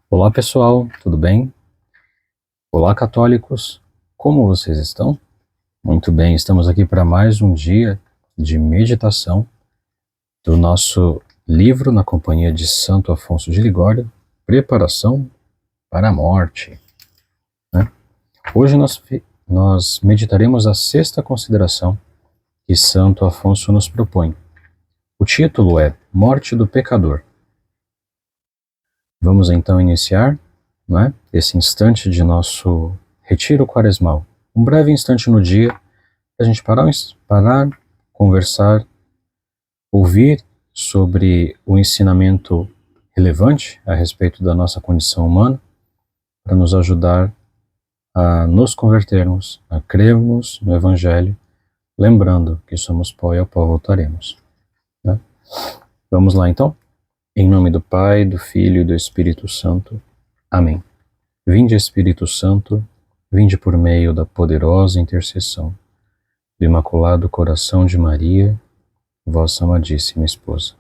Olá pessoal, tudo bem? Olá católicos, como vocês estão? Muito bem, estamos aqui para mais um dia de meditação do nosso livro na companhia de Santo Afonso de Ligório, Preparação para a Morte, né? Hoje nós meditaremos a sexta consideração que Santo Afonso nos propõe. O título é Morte do Pecador. Vamos então iniciar, né, esse instante de nosso retiro quaresmal. Um breve instante no dia, para a gente parar, conversar, ouvir sobre o ensinamento relevante a respeito da nossa condição humana, para nos ajudar a nos convertermos, a crermos no Evangelho, lembrando que somos pó e ao pó voltaremos, né? Vamos lá então? Em nome do Pai, do Filho e do Espírito Santo. Amém. Vinde, Espírito Santo, vinde por meio da poderosa intercessão do Imaculado Coração de Maria, vossa amadíssima esposa.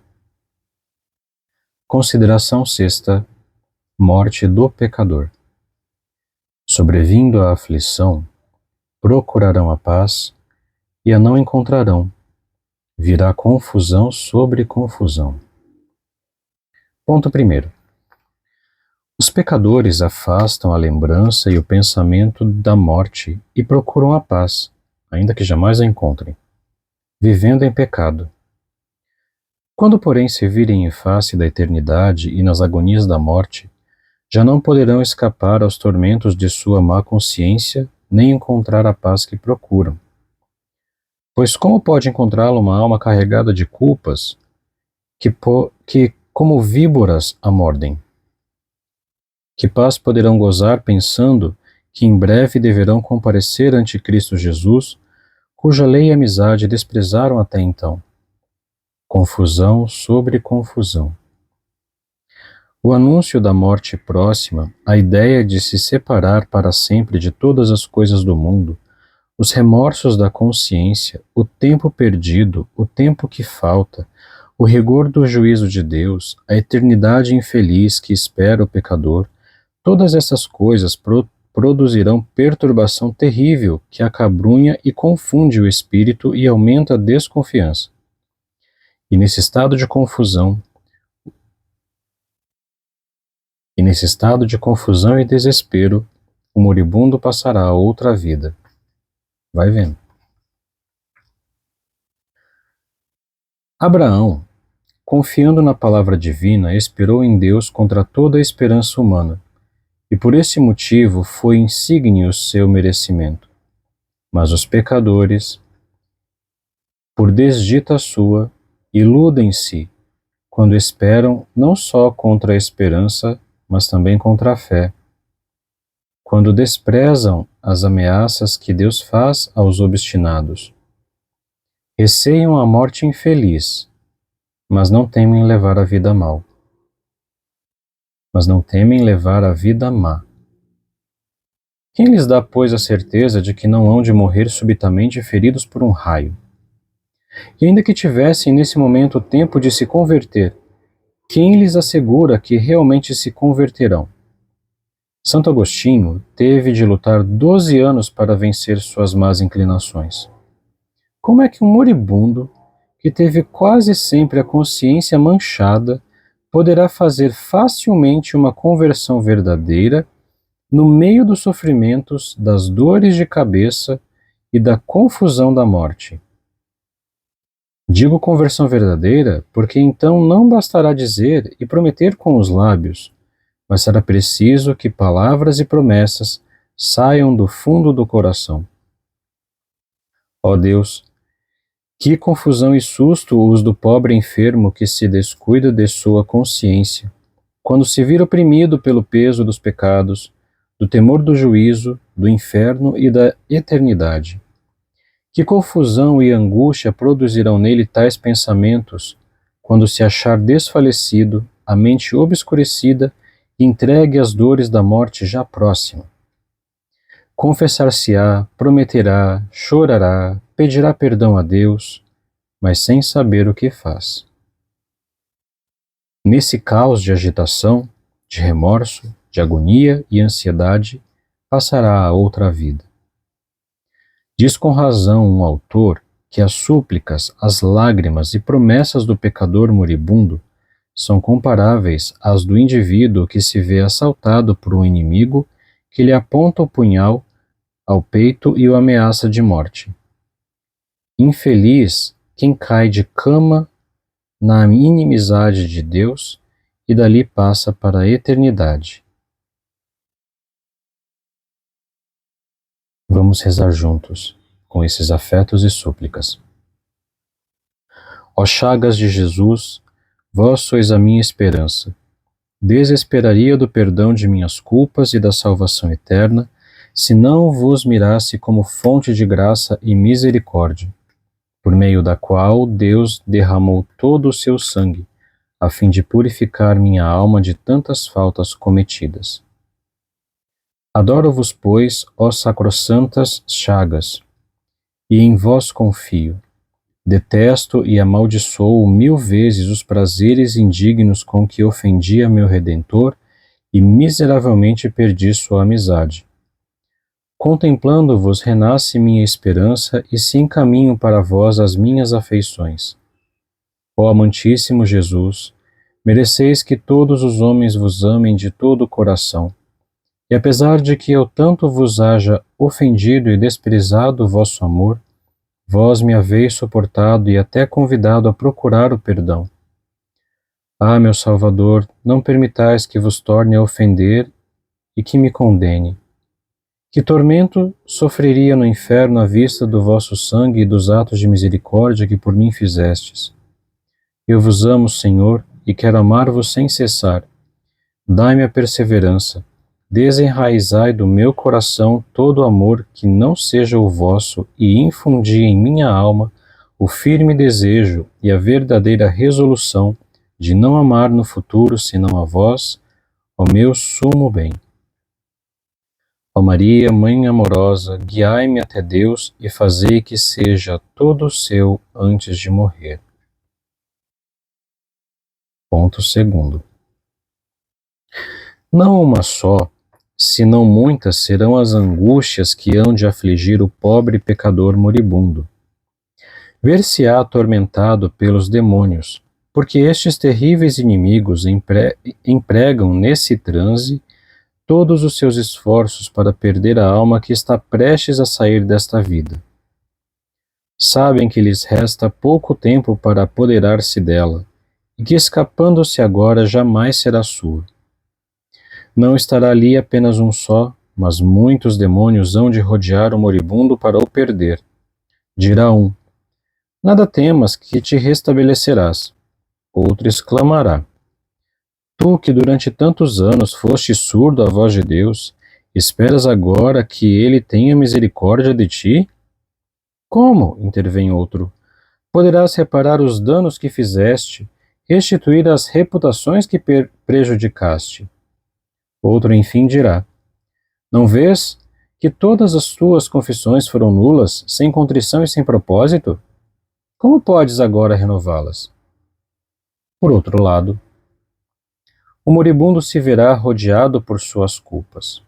Consideração sexta. Morte do pecador. Sobrevindo a aflição, procurarão a paz e a não encontrarão. Virá confusão sobre confusão. Ponto primeiro. Os pecadores afastam a lembrança e o pensamento da morte e procuram a paz, ainda que jamais a encontrem, vivendo em pecado. Quando, porém, se virem em face da eternidade e nas agonias da morte, já não poderão escapar aos tormentos de sua má consciência, nem encontrar a paz que procuram. Pois como pode encontrá-la uma alma carregada de culpas que como víboras a mordem? Que paz poderão gozar pensando que em breve deverão comparecer ante Cristo Jesus, cuja lei e amizade desprezaram até então? Confusão sobre confusão. O anúncio da morte próxima, a ideia de se separar para sempre de todas as coisas do mundo, os remorsos da consciência, o tempo perdido, o tempo que falta, o rigor do juízo de Deus, a eternidade infeliz que espera o pecador, todas essas coisas produzirão perturbação terrível que acabrunha e confunde o espírito e aumenta a desconfiança. E nesse estado de confusão e desespero, o moribundo passará a outra vida. Vai vendo. Abraão, confiando na palavra divina, esperou em Deus contra toda a esperança humana, e por esse motivo foi insígnio o seu merecimento. Mas os pecadores, por desdita sua, iludem-se quando esperam não só contra a esperança, mas também contra a fé. Quando desprezam as ameaças que Deus faz aos obstinados. Receiam a morte infeliz, mas não temem levar a vida má. Quem lhes dá, pois, a certeza de que não hão de morrer subitamente feridos por um raio? E ainda que tivessem nesse momento o tempo de se converter, quem lhes assegura que realmente se converterão? Santo Agostinho teve de lutar 12 anos para vencer suas más inclinações. Como é que um moribundo, que teve quase sempre a consciência manchada, poderá fazer facilmente uma conversão verdadeira no meio dos sofrimentos, das dores de cabeça e da confusão da morte? Digo conversão verdadeira porque então não bastará dizer e prometer com os lábios, mas será preciso que palavras e promessas saiam do fundo do coração. Ó Deus, que confusão e susto os do pobre enfermo que se descuida de sua consciência, quando se vir oprimido pelo peso dos pecados, do temor do juízo, do inferno e da eternidade. Que confusão e angústia produzirão nele tais pensamentos, quando se achar desfalecido, a mente obscurecida e entregue às dores da morte já próxima. Confessar-se-á, prometerá, chorará, pedirá perdão a Deus, mas sem saber o que faz. Nesse caos de agitação, de remorso, de agonia e ansiedade, passará a outra vida. Diz com razão um autor que as súplicas, as lágrimas e promessas do pecador moribundo são comparáveis às do indivíduo que se vê assaltado por um inimigo que lhe aponta o punhal ao peito e o ameaça de morte. Infeliz quem cai de cama na inimizade de Deus e dali passa para a eternidade. Vamos rezar juntos com esses afetos e súplicas. Ó chagas de Jesus, vós sois a minha esperança. Desesperaria do perdão de minhas culpas e da salvação eterna, se não vos mirasse como fonte de graça e misericórdia, por meio da qual Deus derramou todo o seu sangue, a fim de purificar minha alma de tantas faltas cometidas. Adoro-vos, pois, ó sacrossantas chagas, e em vós confio. Detesto e amaldiçoo 1000 vezes os prazeres indignos com que ofendi a meu Redentor e miseravelmente perdi sua amizade. Contemplando-vos renasce minha esperança e se encaminho para vós as minhas afeições. Ó amantíssimo Jesus, mereceis que todos os homens vos amem de todo o coração. E apesar de que eu tanto vos haja ofendido e desprezado o vosso amor, vós me haveis suportado e até convidado a procurar o perdão. Ah, meu Salvador, não permitais que vos torne a ofender e que me condene. Que tormento sofreria no inferno à vista do vosso sangue e dos atos de misericórdia que por mim fizestes. Eu vos amo, Senhor, e quero amar-vos sem cessar. Dai-me a perseverança. Desenraizai do meu coração todo amor que não seja o vosso e infundi em minha alma o firme desejo e a verdadeira resolução de não amar no futuro senão a vós, ó meu sumo bem. Ó Maria, Mãe amorosa, guiai-me até Deus e fazei que seja todo seu antes de morrer. Ponto segundo. Não uma só, senão muitas serão as angústias que hão de afligir o pobre pecador moribundo. Ver-se-á atormentado pelos demônios, porque estes terríveis inimigos empregam nesse transe todos os seus esforços para perder a alma que está prestes a sair desta vida. Sabem que lhes resta pouco tempo para apoderar-se dela, e que escapando-se agora jamais será sua. Não estará ali apenas um só, mas muitos demônios hão de rodear o moribundo para o perder. Dirá um: nada temas, que te restabelecerás. Outro exclamará: tu que durante tantos anos foste surdo à voz de Deus, esperas agora que ele tenha misericórdia de ti? Como? Intervém outro. Poderás reparar os danos que fizeste, restituir as reputações que prejudicaste. Outro, enfim, dirá: não vês que todas as tuas confissões foram nulas, sem contrição e sem propósito? Como podes agora renová-las? Por outro lado, o moribundo se verá rodeado por suas culpas.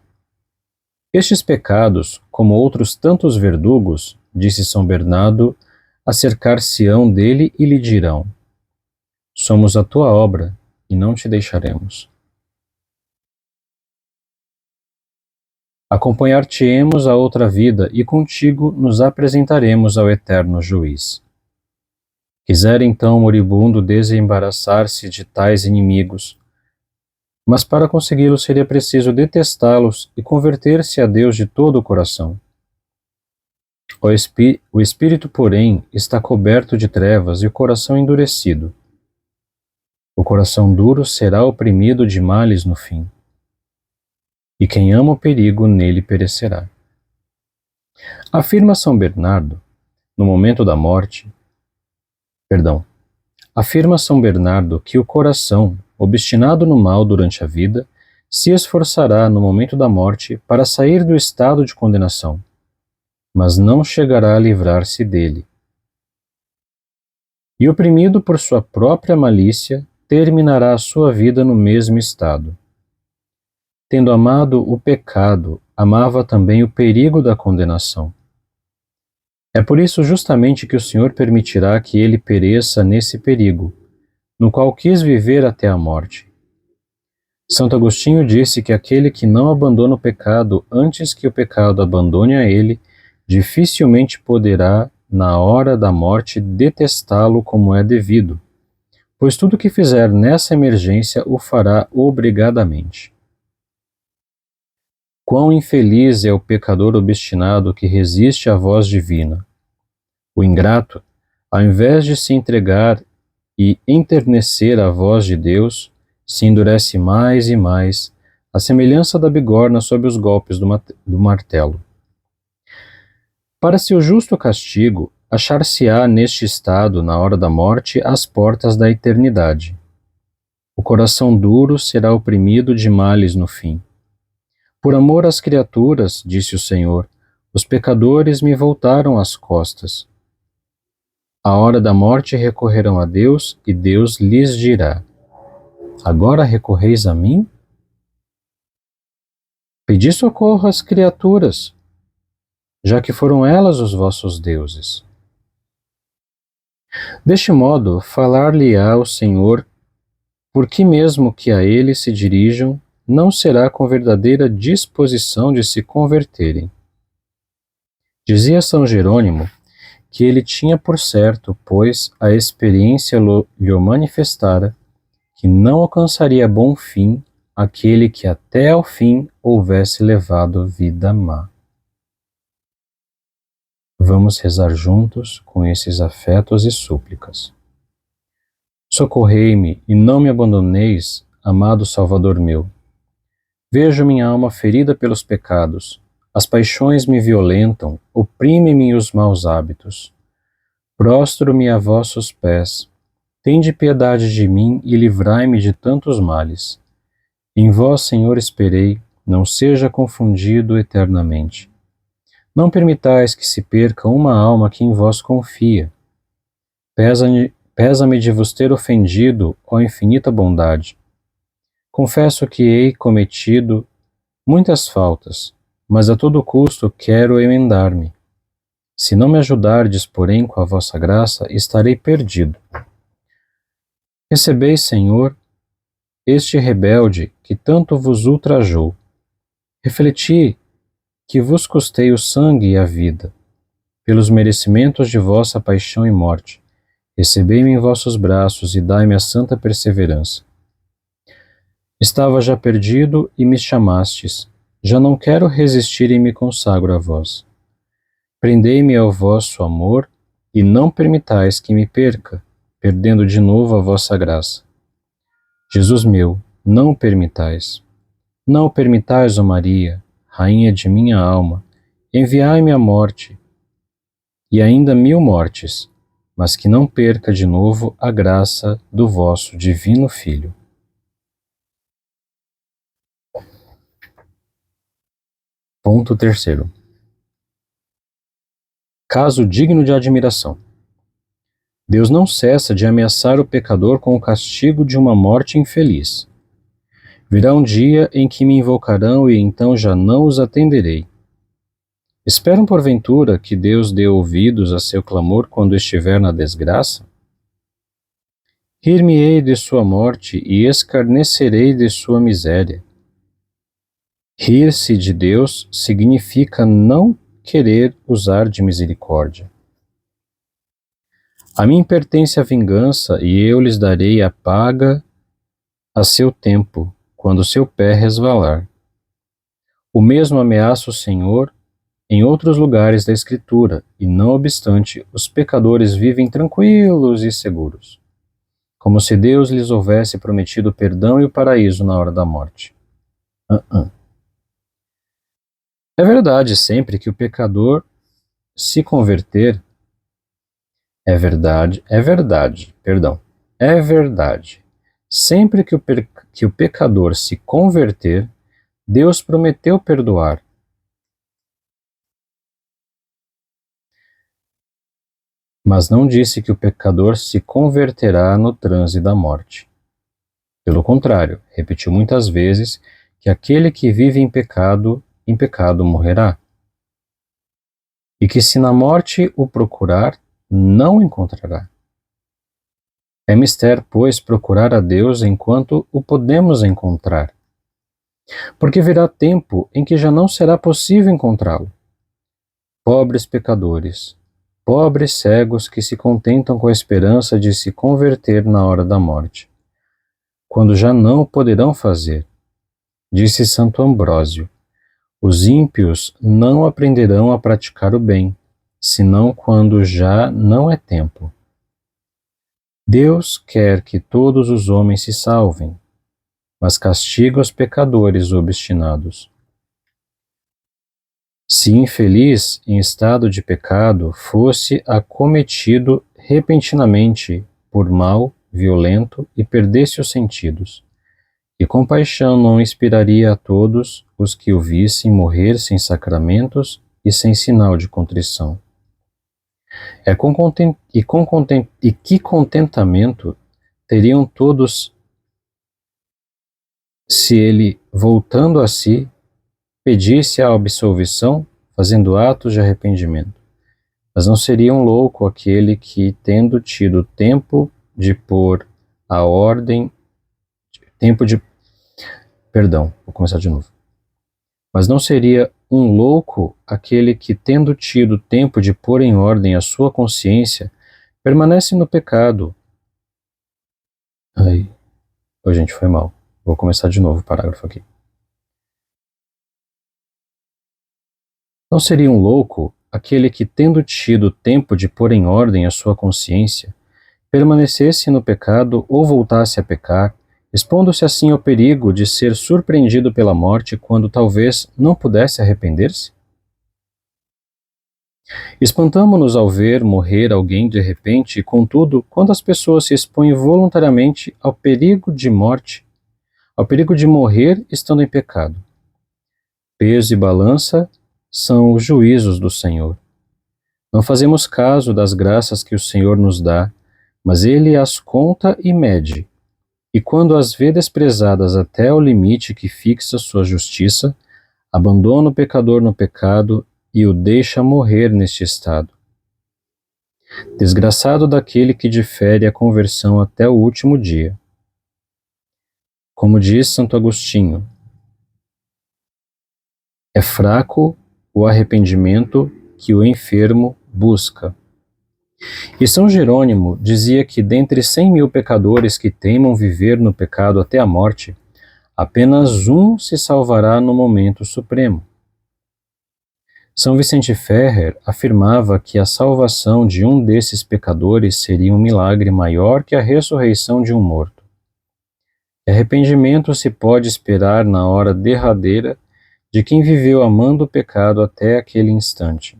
Estes pecados, como outros tantos verdugos, disse São Bernardo, acercar-se-ão dele e lhe dirão: somos a tua obra e não te deixaremos. Acompanhar-te-emos a outra vida e contigo nos apresentaremos ao eterno juiz. Quisera então o moribundo desembaraçar-se de tais inimigos, mas para consegui-lo seria preciso detestá-los e converter-se a Deus de todo o coração. O espírito, porém, está coberto de trevas e o coração endurecido. O coração duro será oprimido de males no fim. E quem ama o perigo nele perecerá. Afirma São Bernardo, no momento da morte, afirma São Bernardo que o coração, obstinado no mal durante a vida, se esforçará no momento da morte para sair do estado de condenação, mas não chegará a livrar-se dele. E oprimido por sua própria malícia, terminará a sua vida no mesmo estado. tendo amado o pecado, amava também o perigo da condenação. É por isso justamente que o Senhor permitirá que ele pereça nesse perigo, no qual quis viver até a morte. Santo Agostinho disse que aquele que não abandona o pecado antes que o pecado abandone a ele, dificilmente poderá, na hora da morte, detestá-lo como é devido, pois tudo que fizer nessa emergência o fará obrigadamente. Quão infeliz é o pecador obstinado que resiste à voz divina! O ingrato, ao invés de se entregar e enternecer à voz de Deus, se endurece mais e mais, à semelhança da bigorna sob os golpes do martelo. Para seu justo castigo, achar-se-á neste estado, na hora da morte, às portas da eternidade. O coração duro será oprimido de males no fim. Por amor às criaturas, disse o Senhor, os pecadores me voltaram as costas. À hora da morte recorrerão a Deus, e Deus lhes dirá: agora recorreis a mim? Pedi socorro às criaturas, já que foram elas os vossos deuses. Deste modo, falar-lhe-á o Senhor, porque mesmo que a ele se dirijam, não será com verdadeira disposição de se converterem. Dizia São Jerônimo que ele tinha por certo, pois a experiência lhe manifestara, que não alcançaria bom fim aquele que até ao fim houvesse levado vida má. Vamos rezar juntos com esses afetos e súplicas. Socorrei-me e não me abandoneis, amado Salvador meu. Vejo minha alma ferida pelos pecados, as paixões me violentam, oprimem-me os maus hábitos. Prostro-me a vossos pés. Tende piedade de mim e livrai-me de tantos males. Em vós, Senhor, esperei, não seja confundido eternamente. Não permitais que se perca uma alma que em vós confia. Pesa-me de vos ter ofendido, ó infinita bondade. Confesso que hei cometido muitas faltas, mas a todo custo quero emendar-me. Se não me ajudardes, porém, com a vossa graça, estarei perdido. Recebeis, Senhor, este rebelde que tanto vos ultrajou. Refleti que vos custei o sangue e a vida, pelos merecimentos de vossa paixão e morte. Recebei-me em vossos braços e dai-me a santa perseverança. Estava já perdido e me chamastes. Já não quero resistir e me consagro a vós. Prendei-me ao vosso amor e não permitais que me perca, perdendo de novo a vossa graça. Jesus meu, não o permitais. Não o permitais, ó Maria, Rainha de minha alma, enviai-me a morte, e ainda 1000 mortes, mas que não perca de novo a graça do vosso divino Filho. Ponto terceiro. Caso digno de admiração. Deus não cessa de ameaçar o pecador com o castigo de uma morte infeliz. Virá um dia em que me invocarão e então já não os atenderei. Esperam porventura que Deus dê ouvidos a seu clamor quando estiver na desgraça? Rir-me-ei de sua morte e escarnecerei de sua miséria. Rir-se de Deus significa não querer usar de misericórdia. A mim pertence a vingança e eu lhes darei a paga a seu tempo, quando seu pé resvalar. O mesmo ameaça o Senhor em outros lugares da Escritura, e não obstante, os pecadores vivem tranquilos e seguros, como se Deus lhes houvesse prometido o perdão e o paraíso na hora da morte. É verdade sempre que o pecador se converter, é verdade, sempre que o pecador se converter, Deus prometeu perdoar. Mas não disse que o pecador se converterá no transe da morte. Pelo contrário, repetiu muitas vezes que aquele que vive em pecado morrerá, e que se na morte o procurar, não o encontrará. É mister, pois, procurar a Deus enquanto o podemos encontrar, porque virá tempo em que já não será possível encontrá-lo. Pobres pecadores, pobres cegos que se contentam com a esperança de se converter na hora da morte, quando já não o poderão fazer. Disse Santo Ambrósio: os ímpios não aprenderão a praticar o bem, senão quando já não é tempo. Deus quer que todos os homens se salvem, mas castiga os pecadores obstinados. Se infeliz em estado de pecado fosse acometido repentinamente por mal violento e perdesse os sentidos, e compaixão não inspiraria a todos os que o vissem morrer sem sacramentos e sem sinal de contrição. Que contentamento teriam todos se ele, voltando a si, pedisse a absolvição, fazendo atos de arrependimento. Mas não seria um louco aquele que, tendo tido tempo de pôr a ordem, vou começar de novo. Mas não seria um louco aquele que, tendo tido tempo de pôr em ordem a sua consciência, permanece no pecado. Gente, foi mal. Vou começar de novo o parágrafo aqui. Não seria um louco aquele que, tendo tido tempo de pôr em ordem a sua consciência, permanecesse no pecado ou voltasse a pecar, expondo-se assim ao perigo de ser surpreendido pela morte quando talvez não pudesse arrepender-se? Espantamo-nos ao ver morrer alguém de repente e, contudo, quando as pessoas se expõem voluntariamente ao perigo de morte, ao perigo de morrer estando em pecado. Peso e balança são os juízos do Senhor. Não fazemos caso das graças que o Senhor nos dá, mas Ele as conta e mede. E quando as vê desprezadas até ao limite que fixa sua justiça, abandona o pecador no pecado e o deixa morrer neste estado. Desgraçado daquele que difere a conversão até o último dia. Como diz Santo Agostinho, é fraco o arrependimento que o enfermo busca. E São Jerônimo dizia que dentre 100.000 pecadores que teimam viver no pecado até a morte, apenas um se salvará no momento supremo. São Vicente Ferrer afirmava que a salvação de um desses pecadores seria um milagre maior que a ressurreição de um morto. Arrependimento se pode esperar na hora derradeira de quem viveu amando o pecado até aquele instante.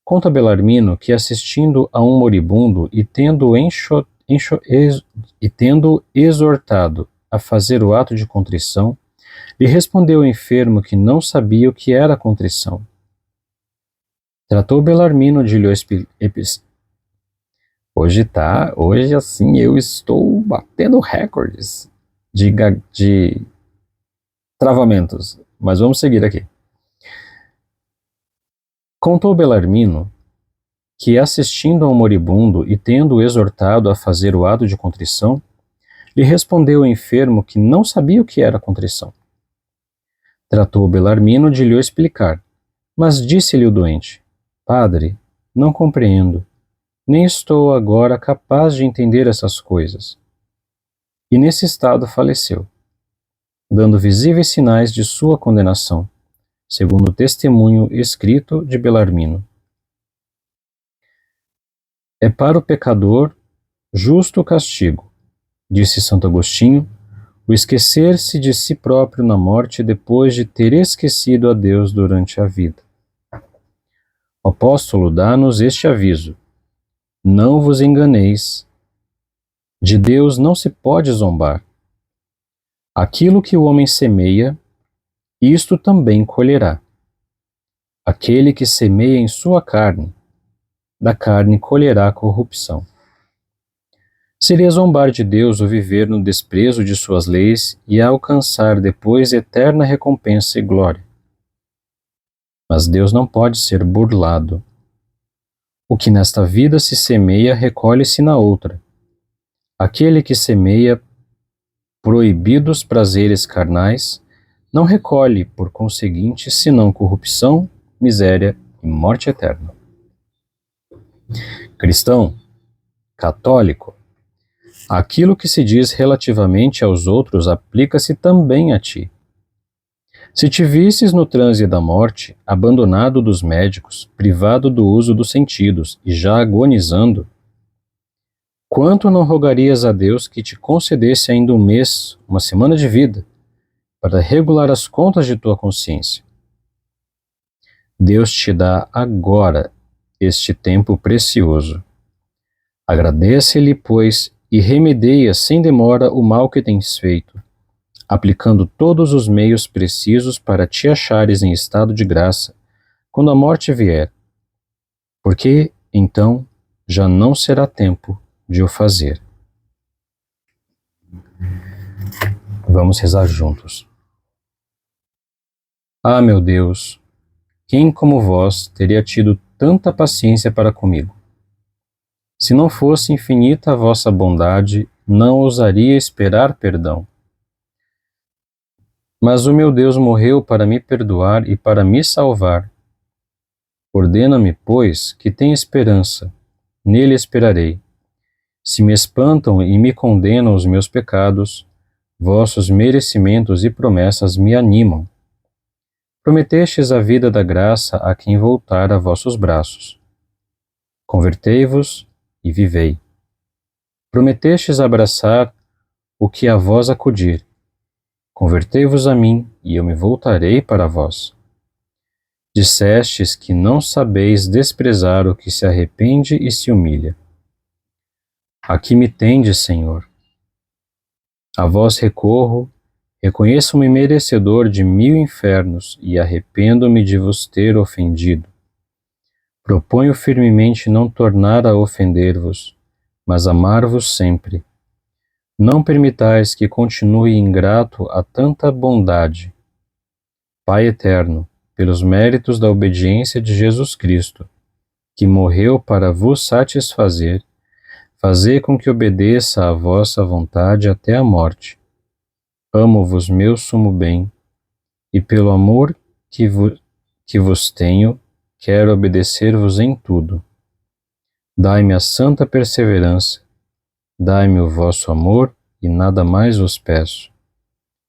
Conta Belarmino que, assistindo a um moribundo e tendo exortado a fazer o ato de contrição, lhe respondeu o enfermo que não sabia o que era contrição. Tratou Belarmino de lhe Hoje assim eu estou batendo recordes de travamentos, mas vamos seguir aqui. Contou Belarmino que, assistindo a um moribundo e tendo exortado a fazer o ato de contrição, lhe respondeu o enfermo que não sabia o que era contrição. Tratou Belarmino de lhe explicar, mas disse-lhe o doente: Padre, não compreendo, nem estou agora capaz de entender essas coisas. E nesse estado faleceu, dando visíveis sinais de sua condenação, segundo o testemunho escrito de Belarmino. É para o pecador justo castigo, disse Santo Agostinho, o esquecer-se de si próprio na morte depois de ter esquecido a Deus durante a vida. O apóstolo dá-nos este aviso: não vos enganeis, de Deus não se pode zombar. Aquilo que o homem semeia, isto também colherá. Aquele que semeia em sua carne, da carne colherá corrupção. Seria zombar de Deus o viver no desprezo de suas leis e alcançar depois eterna recompensa e glória. Mas Deus não pode ser burlado. O que nesta vida se semeia, recolhe-se na outra. Aquele que semeia proibidos prazeres carnais, não recolhe, por conseguinte, senão corrupção, miséria e morte eterna. Cristão, católico, aquilo que se diz relativamente aos outros aplica-se também a ti. Se te visses no transe da morte, abandonado dos médicos, privado do uso dos sentidos e já agonizando, quanto não rogarias a Deus que te concedesse ainda um mês, uma semana de vida, para regular as contas de tua consciência? Deus te dá agora este tempo precioso. Agradece-lhe, pois, e remedeia sem demora o mal que tens feito, aplicando todos os meios precisos para te achares em estado de graça quando a morte vier, porque então já não será tempo de o fazer. Vamos rezar juntos. Ah, meu Deus, quem como vós teria tido tanta paciência para comigo? Se não fosse infinita a vossa bondade, não ousaria esperar perdão. Mas o meu Deus morreu para me perdoar e para me salvar. Ordena-me, pois, que tenha esperança, nele esperarei. Se me espantam e me condenam os meus pecados, vossos merecimentos e promessas me animam. Prometestes a vida da graça a quem voltar a vossos braços. Convertei-vos e vivei. Prometestes abraçar o que a vós acudir. Convertei-vos a mim e eu me voltarei para vós. Dissestes que não sabeis desprezar o que se arrepende e se humilha. Aqui me tendes, Senhor. A vós recorro, reconheço-me merecedor de 1000 infernos e arrependo-me de vos ter ofendido. Proponho firmemente não tornar a ofender-vos, mas amar-vos sempre. Não permitais que continue ingrato a tanta bondade. Pai eterno, pelos méritos da obediência de Jesus Cristo, que morreu para vos satisfazer, fazei com que obedeça à vossa vontade até a morte. Amo-vos, meu sumo bem, e pelo amor que vos tenho, quero obedecer-vos em tudo. Dai-me a santa perseverança, dai-me o vosso amor e nada mais vos peço.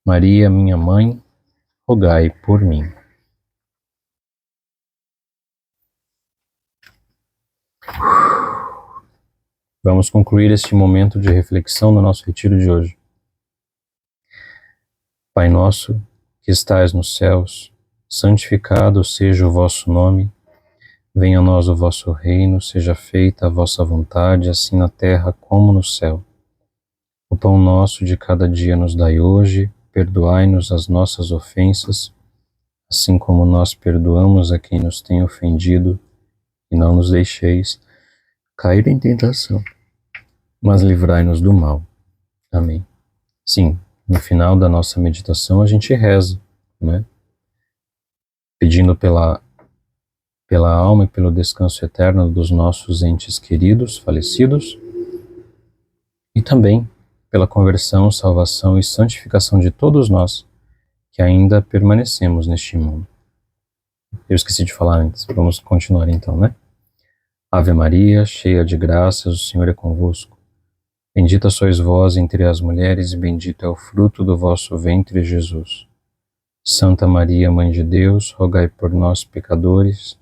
Maria, minha mãe, rogai por mim. Vamos concluir este momento de reflexão no nosso retiro de hoje. Pai nosso, que estais nos céus, santificado seja o vosso nome. Venha a nós o vosso reino, seja feita a vossa vontade, assim na terra como no céu. O pão nosso de cada dia nos dai hoje, perdoai-nos as nossas ofensas, assim como nós perdoamos a quem nos tem ofendido, e não nos deixeis cair em tentação, mas livrai-nos do mal. Amém. Sim, no final da nossa meditação a gente reza, né? Pedindo pela alma e pelo descanso eterno dos nossos entes queridos, falecidos, e também pela conversão, salvação e santificação de todos nós que ainda permanecemos neste mundo. Eu esqueci de falar antes, vamos continuar então, né? Ave Maria, cheia de graças, o Senhor é convosco. Bendita sois vós entre as mulheres e bendito é o fruto do vosso ventre, Jesus. Santa Maria, Mãe de Deus, rogai por nós, pecadores,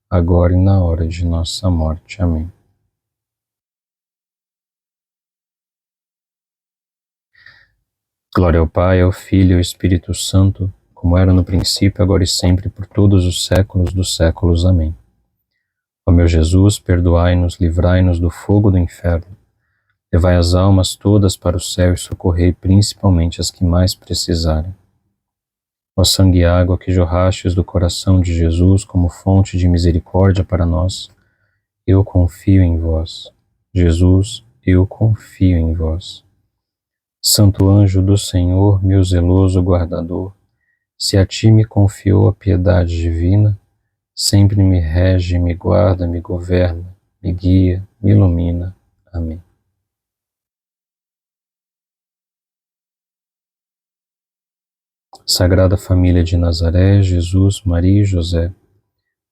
agora e na hora de nossa morte. Amém. Glória ao Pai, ao Filho e ao Espírito Santo, como era no princípio, agora e sempre, por todos os séculos dos séculos. Amém. Ó meu Jesus, perdoai-nos, livrai-nos do fogo do inferno, levai as almas todas para o céu e socorrei principalmente as que mais precisarem. Ó sangue e água que jorrastes do coração de Jesus como fonte de misericórdia para nós, eu confio em vós. Jesus, eu confio em vós. Santo anjo do Senhor, meu zeloso guardador, se a ti me confiou a piedade divina, sempre me rege, me guarda, me governa, me guia, me ilumina. Amém. Sagrada Família de Nazaré, Jesus, Maria e José,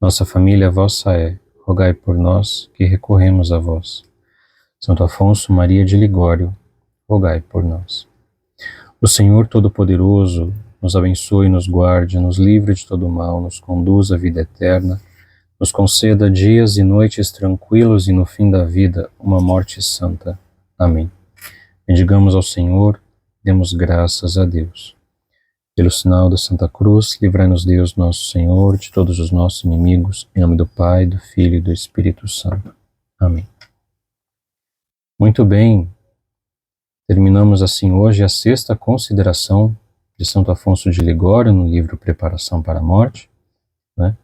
nossa família vossa é, rogai por nós que recorremos a vós. Santo Afonso Maria de Ligório, rogai por nós. O Senhor Todo-Poderoso nos abençoe e nos guarde, nos livre de todo mal, nos conduza à vida eterna, nos conceda dias e noites tranquilos e no fim da vida uma morte santa. Amém. Bendigamos ao Senhor, demos graças a Deus. Pelo sinal da Santa Cruz, livrai-nos Deus nosso Senhor de todos os nossos inimigos, em nome do Pai, do Filho e do Espírito Santo. Amém. Muito bem, terminamos assim hoje a sexta consideração de Santo Afonso de Ligório no livro Preparação para a Morte, né?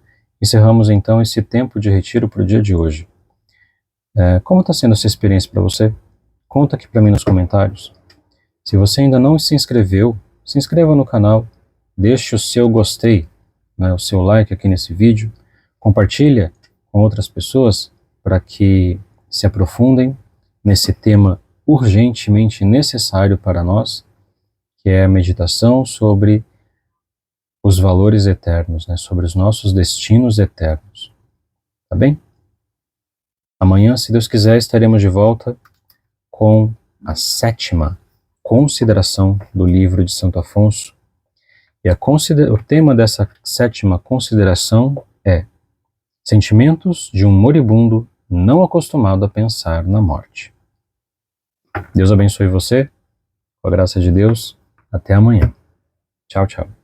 Encerramos então esse tempo de retiro para o dia de hoje. Como está sendo essa experiência para você? Conta aqui para mim nos comentários. Se você ainda não se inscreveu, se inscreva no canal, deixe o seu gostei, né, o seu like aqui nesse vídeo, compartilha com outras pessoas para que se aprofundem nesse tema urgentemente necessário para nós, que é a meditação sobre os valores eternos, né, sobre os nossos destinos eternos. Tá bem? Amanhã, se Deus quiser, estaremos de volta com a sétima consideração do livro de Santo Afonso. E o tema dessa sétima consideração é sentimentos de um moribundo não acostumado a pensar na morte. Deus abençoe você, com a graça de Deus. Até amanhã. Tchau, tchau.